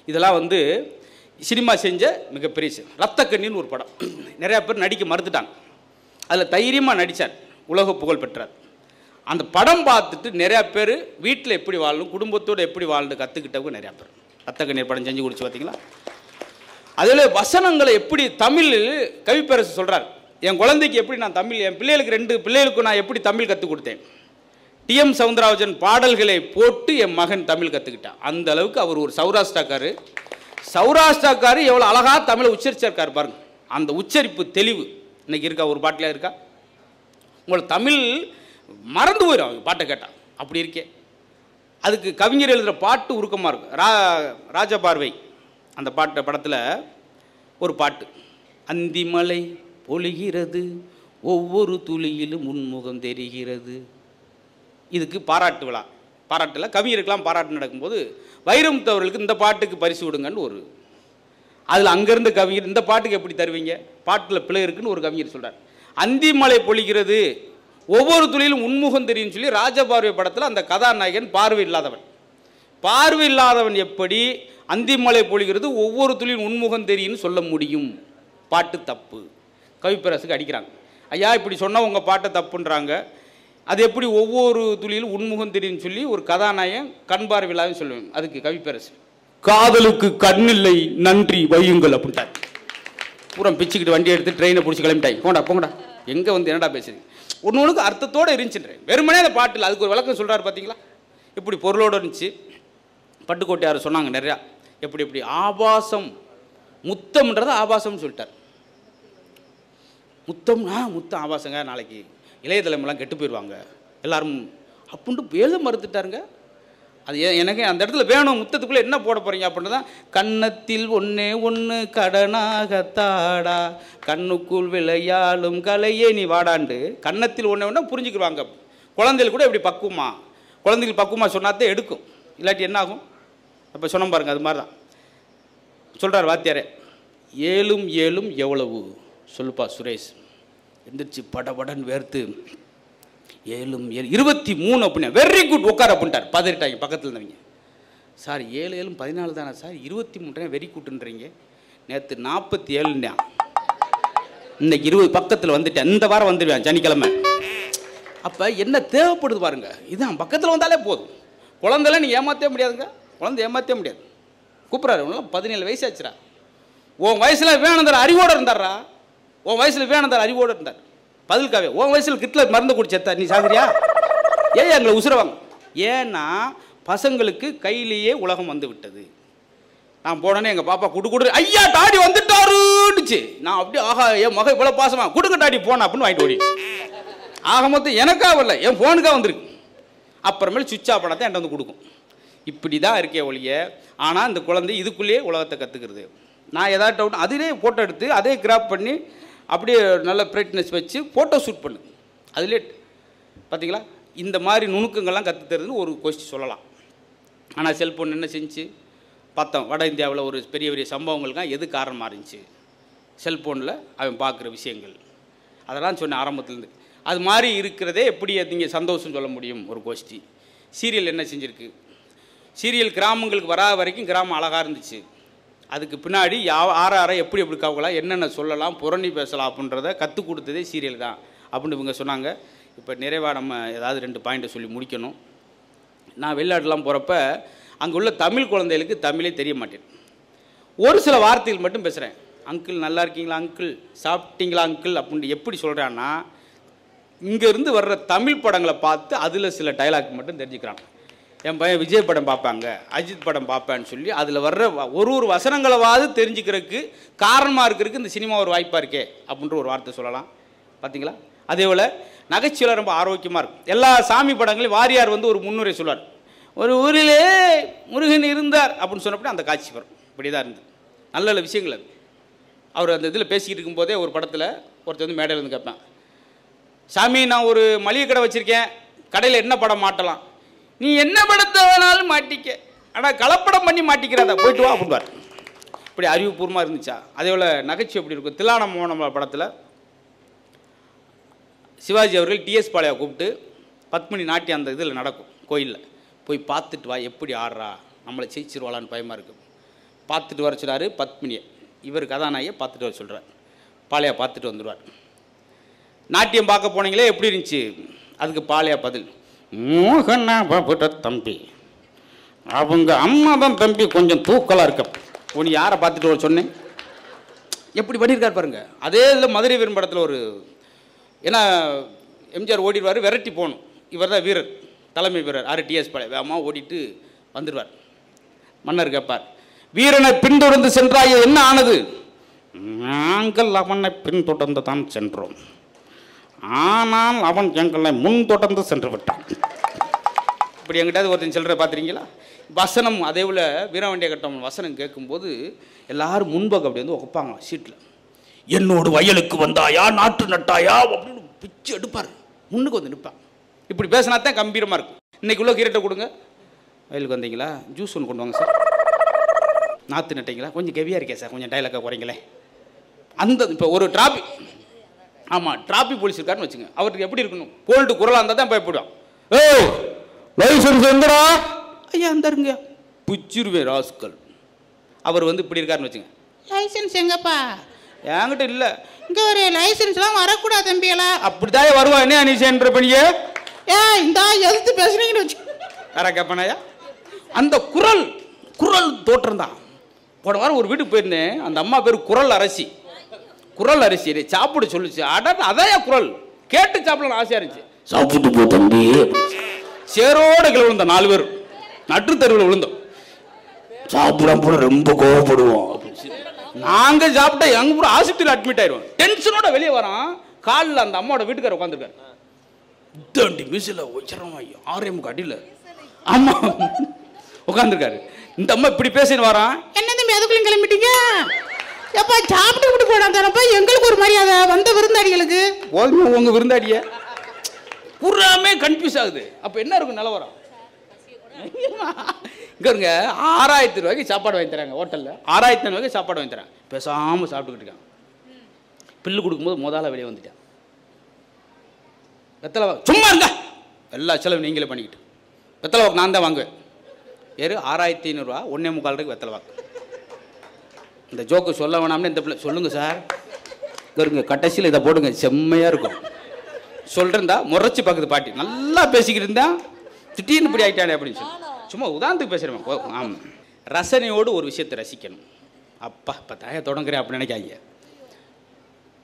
இதெல்லாம் வந்து சினிமா செஞ்ச மிகப்பெரிய ரத்த கண்ணீர்னு ஒரு படம். நிறையா பேர் நடிக்க மறுத்துட்டாங்க. அதில் தைரியமாக நடித்தார், உலக புகழ் பெற்றார். அந்த படம் பார்த்துட்டு நிறையா பேர் வீட்டில் எப்படி வாழணும், குடும்பத்தோடு எப்படி வாழணும் கற்றுக்கிட்டவங்க நிறையா பேர். ரத்த கண்ணீர் படம் செஞ்சு குடிச்சு பார்த்தீங்களா? அதில் வசனங்களை எப்படி தமிழில் கவிப்பேரசு சொல்கிறார், என் குழந்தைக்கு எப்படி நான் தமிழ், என் பிள்ளைகளுக்கு 2 பிள்ளைகளுக்கும் நான் எப்படி தமிழ் கற்றுக் கொடுத்தேன். டிஎம் சவுந்தரராஜன் பாடல்களை போட்டு என் மகன் தமிழ் கற்றுக்கிட்டான். அந்த அளவுக்கு அவர் ஒரு சௌராஷ்டிராக்காரு. சௌராஷ்டிராக்காரு எவ்வளோ அழகாக தமிழை உச்சரிச்சிருக்காரு பாருங்க. அந்த உச்சரிப்பு தெளிவு இன்னைக்கு இருக்கா? ஒரு பாட்டில் இருக்கா? உங்களுக்கு தமிழ் மறந்து போயிடும் அவங்க பாட்டை கேட்டால். அப்படி இருக்கே. அதுக்கு கவிஞர் எழுதுகிற பாட்டு உருக்கமாக இருக்கும். ராஜபார்வை அந்த படத்தில் ஒரு பாட்டு, அந்திமலை பொழிகிறது ஒவ்வொரு துளியிலும் உன்முகம் தெரிகிறது. இதுக்கு பாராட்டு விழா, பாராட்டில் கவிஞருக்கெல்லாம் பாராட்டு நடக்கும்போது வைரமுத்து இந்த பாட்டுக்கு பரிசு விடுங்கன்னு ஒரு, அதில் அங்கேருந்து கவிஞர் இந்த பாட்டுக்கு எப்படி தருவீங்க, பாட்டில் பிழை இருக்குன்னு ஒரு கவிஞர் சொல்கிறார். அந்திமலை பொழிகிறது ஒவ்வொரு துளியிலும் உன்முகம் தெரியும் சொல்லி ராஜபார்வை படத்தில் அந்த கதாநாயகன் பார்வை இல்லாதவன். பார்வை இல்லாதவன் எப்படி அந்திமலை பொழிகிறது ஒவ்வொரு துளியும் உன்முகம் தெரியும்னு சொல்ல முடியும்? பாட்டு தப்பு. கவிப்பேரசுக்கு அடிக்கிறாங்க, ஐயா இப்படி சொன்னால் உங்கள் பாட்டை தப்புன்றாங்க, அது எப்படி ஒவ்வொரு துளியிலும் உன்முகம் தெரியும்னு சொல்லி ஒரு கதாநாயகன் கண் பார்வை இல்லாதன்னு சொல்லுவேன். அதுக்கு கவிப்பேரசு, காதலுக்கு கண்ணில்லை நன்றி வையுங்கள் அப்படின்ட்டார். பூரா பிச்சுக்கிட்டு வண்டி எடுத்து ட்ரெயினை பிடிச்சி கிளம்பிட்டாங்க. போங்கடா போங்கடா, எங்கே வந்து என்னடா பேசுறீங்க? ஒன்று அர்த்தத்தோடு இருந்துச்சுன்றேன். வெறுமனே அந்த பாட்டில் அதுக்கு ஒரு விளக்கம் சொல்கிறார் பார்த்தீங்களா? இப்படி பொருளோடு இருந்துச்சு. பட்டுக்கோட்டையார் சொன்னாங்க நிறையா, எப்படி எப்படி ஆபாசம், முத்தம்ன்றதை ஆபாசம்னு சொல்லிட்டார். முத்தம்னா முத்தம் ஆபாசங்க, நாளைக்கு இளைய தலைமைலாம் கெட்டு போயிடுவாங்க எல்லாரும் அப்படின்ட்டு எழுத மறுத்துட்டாருங்க. அது எனக்கு அந்த இடத்துல வேணும், முத்தத்துக்குள்ளே என்ன போட போகிறீங்க அப்படின்னு தான், கன்னத்தில் ஒன்றே ஒன்று கடனாகத்தாடா கண்ணுக்குள் விளையாடும் கலையே நீ வாடாண்டு, கன்னத்தில் ஒன்றே ஒன்றா புரிஞ்சுக்கிடுவாங்க. குழந்தைகள் கூட எப்படி பக்குவமா, குழந்தைகள் பக்குவமாக சொன்னாதான் எடுக்கும், இல்லாட்டி என்ன ஆகும்? அப்போ சொன்ன பாருங்க, அது மாதிரி தான் சொல்கிறார் வாத்தியாரே. 7 7 எவ்வளவு சொல்லுப்பா சுரேஷ். எந்திரிச்சு படபடன் வேர்த்து 7 7 23 அப்படின்னா வெரி குட் உட்கார் அப்படின்ட்டார். பதறிட்டாங்க பக்கத்தில் இருந்தவங்க. சார் 7 7 14 தானே சார், 23 வெரி குட்ன்றீங்க. நேற்று 47 இன்னைக்கு 20 பக்கத்தில் வந்துட்டேன். இந்த வாரம் வந்துடுவேன் சனிக்கிழமை. அப்போ என்ன தேவைப்படுது பாருங்க, இதுதான் பக்கத்தில் வந்தாலே போதும். குழந்தைலாம் நீ ஏமாற்றவே முடியாதுங்க, குழந்தை ஏமாற்றவே முடியாது. கூப்பிட்றாரு, உனலாம் 17 வயசு ஆச்சுரா, உன் வயசில் விவேகானந்தர் அறிவோடு இருந்தாரா, உன் வயசில் விவேகானந்தர் அறிவோடு இருந்தார். பதிலுக்காவே உன் வயசில் கிட்லர் மருந்து குடிச்சா நீ சாகுறியா? ஏன் எங்களை உசுரவாங்க? ஏன்னா பசங்களுக்கு கையிலேயே உலகம் வந்து விட்டது. நான் போனோன்னே எங்கள் பாப்பா குடு ஐயா டாடி வந்துட்டாருச்சு. நான் அப்படியே ஆஹா என் மகன் இவ்வளோ பாசமா கொடுங்க டாடி போன அப்படின்னு வாங்கிட்டு ஓடிடுச்சு. ஆக மொத்தம் எனக்காக வரல, என் ஃபோனுக்காக வந்துருக்கு. அப்புறமேல் சுவிட்ச் ஆஃப் பண்ணாதான் என்கிட்ட வந்து கொடுக்கும். இப்படி தான் இருக்கே ஒழிய, ஆனால் இந்த குழந்தை இதுக்குள்ளேயே உலகத்தை கற்றுக்கிறது. நான் ஏதாவது டவுட் அதிலே ஃபோட்டோ எடுத்து அதே கிராப் பண்ணி அப்படியே நல்ல பிரைட்னஸ் வச்சு ஃபோட்டோ ஷூட் பண்ணு. அதிலே பார்த்தீங்களா, இந்த மாதிரி நுணுக்கங்கள்லாம் கற்றுத்தருதுன்னு ஒரு கொஸ்டின் சொல்லலாம். ஆனால் செல்ஃபோன் என்ன செஞ்சு பார்த்தோம், வட இந்தியாவில் ஒரு பெரிய பெரிய சம்பவங்களுக்காக எது காரணமாக இருந்துச்சு? செல்ஃபோனில் அவன் பார்க்குற விஷயங்கள். அதெல்லாம் சொன்னேன் ஆரம்பத்துலேருந்து. அது மாதிரி இருக்கிறதே எப்படி நீங்கள் சந்தோஷம் சொல்ல முடியும்? ஒரு கோஷ்டி சீரியல் என்ன செஞ்சுருக்கு? சீரியல் கிராமங்களுக்கு வராத வரைக்கும் கிராமம் அழகாக இருந்துச்சு. அதுக்கு பின்னாடி ஆற எப்படி எப்படி காவலாம், என்னென்ன சொல்லலாம், புரணி பேசலாம் அப்படின்றத கற்றுக் கொடுத்ததே சீரியல் தான் அப்படின்னு இவங்க சொன்னாங்க. இப்போ நிறைவாக நம்ம ஏதாவது 2 பாயிண்ட்டை சொல்லி முடிக்கணும். நான் வெளிநாட்டுலாம் போகிறப்ப அங்கே உள்ள தமிழ் குழந்தைகளுக்கு தமிழே தெரிய மாட்டேன். ஒரு சில வார்த்தைகள் மட்டும் பேசுகிறேன். அங்கிள் நல்லா இருக்கீங்களா, அங்கிள் சாப்பிட்டீங்களா அங்கிள் அப்படின்ட்டு எப்படி சொல்கிறான்னா, இங்கேருந்து வர்ற தமிழ் படங்களை பார்த்து அதில் சில டைலாக் மட்டும் தெரிஞ்சுக்கிறாங்க. என் பையன் விஜய் படம் பார்ப்பாங்க, அஜித் படம் பார்ப்பேன்னு சொல்லி அதில் வர்ற ஒரு வசனங்களாவது தெரிஞ்சுக்கிறதுக்கு காரணமாக இருக்கிறதுக்கு இந்த சினிமா ஒரு வாய்ப்பாக இருக்கே அப்படின்ற ஒரு வார்த்தை சொல்லலாம். பார்த்தீங்களா? அதே போல் நகைச்சுவையில் ரொம்ப ஆரோக்கியமாக இருக்கும். எல்லா சாமி படங்களையும் வாரியார் வந்து ஒரு முன்னுரை சொல்வார். ஒரு ஊரிலே முருகன் இருந்தார் அப்படின்னு சொன்னப்படி அந்த காட்சி வரும். இப்படி தான் இருந்தது. நல்ல நல்ல விஷயங்கள் அது. அவர் அந்த இதில் பேசிக்கிட்டு இருக்கும்போதே ஒரு படத்தில் ஒருத்தர் வந்து மேடையில் வந்து கேட்பேன், சாமி நான் ஒரு மளிகை கடை வச்சுருக்கேன், கடையில் என்ன படம் மாட்டலாம்? நீ என்ன படத்தை வேணாலும் மாட்டிக்க, ஆனால் கலப்படம் பண்ணி மாட்டிக்கிறாத, போயிட்டு வா அப்படின்பார். இப்படி அறிவுபூர்வமாக இருந்துச்சா? அதே போல் நகைச்சுவை எப்படி இருக்கும்? தில்லான மோகனம் படத்தில் சிவாஜி அவர்கள் டிஎஸ் பாளையா கூப்பிட்டு பத்மினி நாட்டியம் அந்த இதில் நடக்கும் கோயிலில், போய் பார்த்துட்டு வா எப்படி ஆடுறா, நம்மளை ஜெயிச்சிருவாளான்னு பயமாக இருக்குது. பார்த்துட்டு வர சொன்னார். பத்மினியை இவர் கதாநாயகியை பார்த்துட்டு வர சொல்கிறார். பாலையா பார்த்துட்டு வந்துடுவார். நாட்டியம் பார்க்க போனீங்களே எப்படி இருந்துச்சு? அதுக்கு பாலையா பதில், மோகனா பாபுட்ட தம்பி, அவங்க அம்மா தான் தம்பி கொஞ்சம் தூக்கலாக இருக்க. உனி யாரை பார்த்துட்டு வர சொன்னேன்? எப்படி பண்ணியிருக்கார் பாருங்க. அதே இதில் மதுரை வீரன் படத்தில் ஒரு, ஏன்னா எம்ஜிஆர் ஓடிடுவார், விரட்டி போகணும். இவர் தான் வீரர், தலைமை வீரர் RTS பழைய வேகமாக ஓடிட்டு வந்துடுவார். மன்னர் கேட்பார், வீரனை பின்தொடர்ந்து சென்றாயே என்ன ஆனது? நாங்கள் அவனை பின்தொடர்ந்து தான் சென்றோம், ஆனால் அவன் எங்களை முன்தொடர்ந்து சென்று விட்டான். இப்படி எங்கிட்டாவது ஒருத்தன் செல்ற பார்த்துறீங்களா? வசனம் அதே போல் வீரவண்டிய கட்டம் வசனம் கேட்கும்போது எல்லாரும் முன்பக்கம் அப்படி வந்து உட்காங்க சீட்டில். என்னோடு வயலுக்கு வந்தாயா, நாட்டு நட்டாயா அப்படின்னு பிச்சு எடுப்பார். முன்னுக்கு வந்து நிற்பான். இப்படி பேசினா தான் கம்பீரமாக இருக்கும். இன்னைக்கு உள்ள கீரட்டை கொடுங்க, வயலுக்கு வந்தீங்களா, ஜூஸ் ஒன்று கொண்டு வாங்க சார், நாற்று நட்டீங்களா, கொஞ்சம் கெவியாக இருக்கே சார், கொஞ்சம் டைலாக்காக குறைங்களேன். அந்த இப்போ ஒரு டிராஃபிக், ஆமாம் டிராஃபிக் போலீஸ் இருக்காருன்னு வச்சுங்க, அவருக்கு எப்படி இருக்கணும்? கோல்டு குரலாக இருந்தால் தான் பயப்படுவான். ஏய் லைசன்ஸ் எங்கடா? ஐயா இருந்தாருங்க, பிச்சிருவேன் ராஸ்கல். அவர் வந்து இப்படி இருக்காருன்னு வச்சுங்க, லைசன்ஸ் எங்கப்பா? என்கிட்ட இல்லை, இங்கே ஒரு லைசன்ஸ்லாம் வரக்கூடாது தம்பியெல்லாம். அப்படித்தான் வருவா. என்ன நீ சென்ற பணியே இந்த எதிர்த்து பேசுறீங்கன்னு வச்சு யாரா கேட்பானாயா? அந்த குரல் குரல் தோற்றம் தான். போன வாரம் ஒரு வீட்டுக்கு போயிருந்தேன், அந்த அம்மா பேர் குரல் அரசி. குரல் அரிசி சாப்பிட சொல்லுச்சு. அட அதான் குரல் கேட்டு சாப்பிடலாம் ஆசையா இருந்துச்சு. சாப்பிட்டு போ தம்பி. சேரோட கிளை விழுந்த 4 பேர் நட்டு தெருவில் விழுந்தோம். சாப்பிடாம போட ரொம்ப கோவப்படுவோம். நாங்க சாப்பிட்டா எங்க கூட ஆஸ்பத்திரியில் அட்மிட் ஆயிடுவோம். டென்ஷனோட வெளியே வரோம். காலில் அந்த அம்மாவோட வீட்டுக்கார உட்காந்துருக்காரு. இதாண்டி மிசில வச்சிடறோம் 6 அடியில் அம்மா உட்காந்துருக்காரு. இந்த அம்மா இப்படி பேசின்னு வரான். என்ன தம்பி எதுக்குள்ளையும் கிளம்பிட்டீங்க? எப்பா சாப்பிட்டு விட்டு போடாதப்பா, எங்களுக்கு ஒரு மரியாதை வந்த விருந்தாடிகளுக்கு. போதும் உங்க விருந்தாடிய பூராமே கன்ஃபியூஸ் ஆகுது. அப்ப என்ன இருக்கும் நிலவரம்? இங்க இருங்க 6000 ரூபாய்க்கு சாப்பாடு வாங்கி தராங்க ஹோட்டல்ல. 6000 ரூபாய்க்கு சாப்பாடு வாங்கி தராங்க. பேசாம சாப்பிட்டுக்கிட்டு இருக்காங்க. பில்லு கொடுக்கும்போது முதல்ல வெளியே வந்துட்டான். வெத்தலை சும்மா இருங்க, எல்லா செலவும் நீங்களே பண்ணிக்கிட்டு. வெத்தலை வாக்கு நான் தான் வாங்குவேன். வேறு 6500 ரூபா 1.25 ரூபாய்க்கு வெத்தலை வாக்கு. இந்த ஜோக்கு சொல்ல வேணாம்னு இந்த பிள்ளை சொல்லுங்க சார். இருங்க கடைசியில் இதை போடுங்க, செம்மையாக இருக்கும். சொல்கிறேன்டா முறைச்சி பார்க்குது பாட்டி. நல்லா பேசிக்கிட்டு இருந்தா திடீர்னு இப்படி ஆகிட்டானே அப்படின்னு சொல்லி சும்மா உதாரணத்துக்கு பேசுகிறேன். ஆமாம், ரசனையோடு ஒரு விஷயத்தை ரசிக்கணும். அப்பா இப்போ தாயை தொடங்குறேன் அப்படின்னு நினைக்காங்க.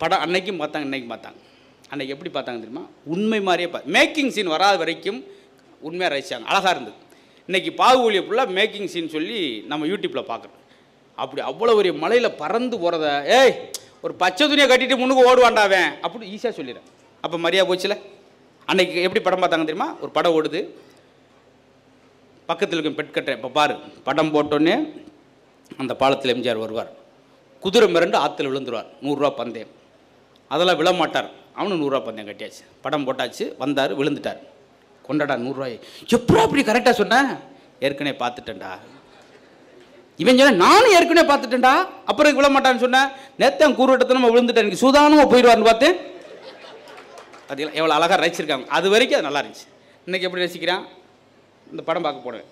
படம் அன்னைக்கும் பார்த்தாங்க, இன்னைக்கும் பார்த்தாங்க. அன்னைக்கு எப்படி பார்த்தாங்க தெரியுமா? உண்மை மாதிரியே மேக்கிங் சீன் வராத வரைக்கும் உண்மையாக ரசித்தாங்க, அழகாக இருந்தது. இன்றைக்கி பாகுபலியை ஃபுல்லாக மேக்கிங் சீன் சொல்லி நம்ம யூடியூப்பில் பார்க்குறோம். அப்படி அவ்வளோ ஒரு மலையில் பறந்து போகிறத ஏய் ஒரு பச்சை துணியை கட்டிட்டு முன்னுக்கு ஓடுவாண்டாவேன் அப்படி ஈஸியாக சொல்லிடுறேன். அப்போ மரியாதை போச்சுல. அன்னைக்கு எப்படி படம் பார்த்தாங்க தெரியுமா? ஒரு படம் ஓடுது, பக்கத்தில் இருக்கும் பெட் கட்டுறேன். இப்போ பாரு, படம் போட்டோன்னே அந்த பாலத்தில் எம்ஜிஆர் வருவார். குதிரை மிரண்டு ஆற்றுல விழுந்துருவார். 100 ரூபா பந்தயம். அதெல்லாம் விழமாட்டார். அவனு 100 ரூபா பந்தயம் கட்டியாச்சு. படம் போட்டாச்சு, வந்தார், விழுந்துட்டார். கொண்டாடா 100 ரூபாய். எப்படா அப்படி கரெக்டாக சொன்னேன்? ஏற்கனவே பார்த்துட்டேன்டா. இவன் சொன்ன நானும் ஏற்கனவே பார்த்துட்டேன்டா. அப்புறம் விழ மாட்டான்னு சொன்னேன். நேற்று கூறுவட்டத்தை நம்ம விழுந்துட்டேன், எனக்கு சூதானமாக போயிடுவார்னு பார்த்தேன். அது எவ்வளோ அழகாக ரசிச்சிருக்காங்க. அது வரைக்கும் அது நல்லா இருந்துச்சு. இன்றைக்கி எப்படி ரசிக்கிறான்? இந்த படம் பார்க்க போனேன்,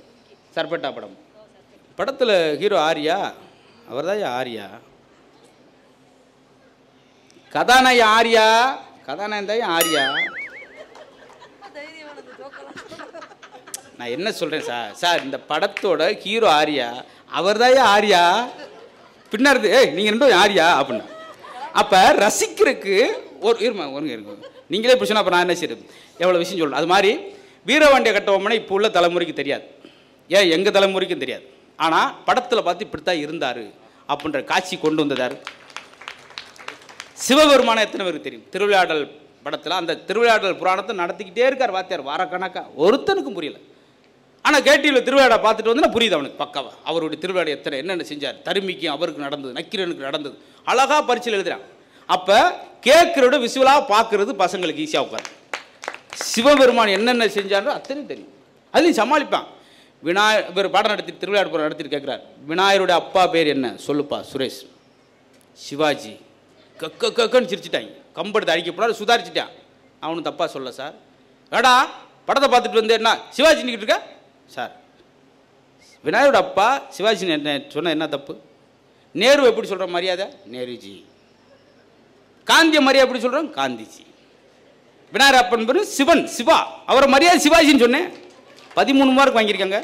சர்பட்டா படம். படத்தில் ஹீரோ ஆர்யா, அவர் தான் ஆர்யா. கதாநாயகி ஆர்யா, கதாநாயகன் தான் ஆர்யா. நான் என்ன சொல்கிறேன் சார், சார் இந்த படத்தோட ஹீரோ ஆர்யா, அவர் தான் ஆர்யா. பின்னாடி ஏய் நீங்கள் ரெண்டும் ஆர்யா அப்படின்னு. அப்போ ரசிக்கிறதுக்கு ஒரு இருக்கும். நீங்களே இப்படி சொன்னால் அப்போ நான் என்ன செய்யறது? எவ்வளோ விஷயம் சொல்லணும். அது மாதிரி வீரபாண்டிய கட்டபொம்மனை இப்போ உள்ள தலைமுறைக்கு தெரியாது, ஏன் எங்கள் தலைமுறைக்கும் தெரியாது. ஆனால் படத்தில் பார்த்து இப்படித்தான் இருந்தார் அப்படின்ற காட்சி கொண்டு வந்ததார். சிவபெருமான எத்தனை பேருக்கு தெரியும்? திருவிளையாடல் படத்தில் அந்த திருவிளையாடல் புராணத்தை நடத்திக்கிட்டே இருக்கார் வாத்தியார், வாரக்கணக்கா. ஒருத்தனுக்கும் புரியல. ஆனால் கேட்டியில் திருவிழா பார்த்துட்டு வந்து புரியுது அவனுக்கு பக்காவா. அவருடைய திருவிழா எத்தனை என்னென்ன செஞ்சார், தருமிக்கும் அவருக்கு நடந்தது, நக்கீரனுக்கு நடந்தது, அழகாக பரிசையில் எழுதுறான். அப்போ கேட்குறோட விசுவலாக பார்க்குறது பசங்களுக்கு ஈஸியாக உட்காரு. சிவபெருமான் என்னென்ன செஞ்சாரோ அத்தனையும் தெரியும், அதுலேயும் சமாளிப்பான். விநாயகர் பாடம் நடத்தி திருவிளையாடு நடத்திட்டு கேட்குறார், விநாயகருடைய அப்பா பேர் என்ன சொல்லுப்பா சுரேஷ். சிவாஜி. கக்குன்னு சிரிச்சிட்டாங்க. கம்பெடுத்து அடிக்கப்படாது, சுதாரிச்சிட்டான். அவனு தப்பா சொல்ல சார். ஏடா படத்தை பார்த்துட்டு வந்து என்ன சிவாஜி நிக்கிட்டு இருக்க சார்? விநாயகரோட அப்பா சிவாஜி என்ன சொன்ன என்ன தப்பு? நேரு எப்படி சொல்கிறோம் மரியாதை? நேருஜி. காந்திய மரியாதை எப்படி சொல்கிறோம்? காந்திஜி. விநாயகர் அப்பன் பேர் சிவன், சிவா, அவரை மரியாதை சிவாஜின்னு சொன்னேன். 13 மார்க் வாங்கியிருக்காங்க.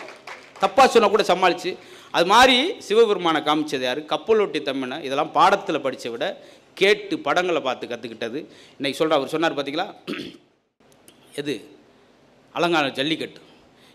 தப்பாக சொன்னால் கூட சமாளித்து. அது மாதிரி சிவபெருமானை காமிச்சது யார்? கப்பலோட்டி தம்மனை. இதெல்லாம் பாடத்தில் படித்த விட கேட்டு படங்களை பார்த்து கற்றுக்கிட்டது. இன்றைக்கி சொல்கிற அவர் சொன்னார் பார்த்தீங்களா, எது அலங்காநல்லூர் ஜல்லிக்கட்டு.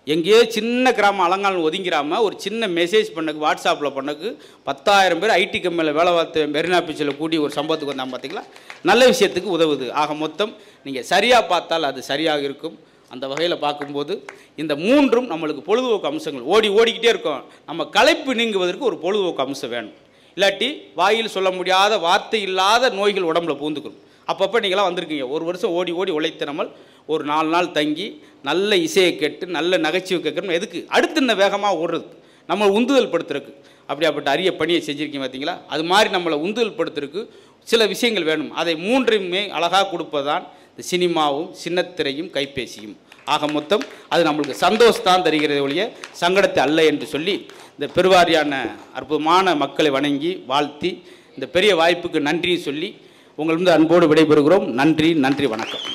எங்கேயோ சின்ன கிராமம் அலங்காநல்லூர் ஒதுங்கிறாமல் ஒரு சின்ன மெசேஜ் பண்ணக்கு, வாட்ஸ்அப்பில் பண்ணக்கு 10,000 பேர் ஐடி கம்பெனியில் வேலை பார்த்து மெரினா பீச்சில் கூடி ஒரு சம்பவத்துக்கு வந்தால் பார்த்தீங்களா, நல்ல விஷயத்துக்கு உதவுது. ஆக மொத்தம் நீங்கள் சரியாக பார்த்தால் அது சரியாக இருக்கும். அந்த வகையில் பார்க்கும்போது இந்த மூன்றும் நம்மளுக்கு பொழுதுபோக்கு அம்சங்கள். ஓடிக்கிட்டே இருக்கோம். நம்ம களைப்பு நீங்குவதற்கு ஒரு பொழுதுபோக்கு அம்சம் வேணும். இல்லாட்டி வாயில் சொல்ல முடியாத வார்த்தை இல்லாத நோய்கள் உடம்புல பூந்துக்கணும். அப்பப்போ நீங்களாம் வந்திருக்கீங்க. ஒரு வருஷம் ஓடி உழைத்த நம்ம ஒரு 4 நாள் தங்கி நல்ல இசையை கேட்டு நல்ல நகைச்சுவை கேட்கணும். எதுக்கு? அடுத்து இன்னும் வேகமாக ஓடுறது, நம்ம உந்துதல் படுத்துறதுக்கு. அப்படியாப்பட்ட அரிய பணியை செஞ்சுருக்கீங்க பார்த்தீங்களா. அது மாதிரி நம்மளை உந்துதல் படுத்துறதுக்கு சில விஷயங்கள் வேணும். அதை மூன்றையுமே அழகாக கொடுப்பதான் இந்த சினிமாவும் சின்னத்திரையும் கைபேசியும். ஆக மொத்தம் அது நம்மளுக்கு சந்தோஷத்தான் தருகிறதை ஒழிய சங்கடத்தை அல்ல என்று சொல்லி இந்த பெருவாரியான அற்புதமான மக்களை வணங்கி வாழ்த்தி இந்த பெரிய வாய்ப்புக்கு நன்றி சொல்லி உங்களிருந்து அன்போடு விடைபெறுகிறோம். நன்றி, வணக்கம்.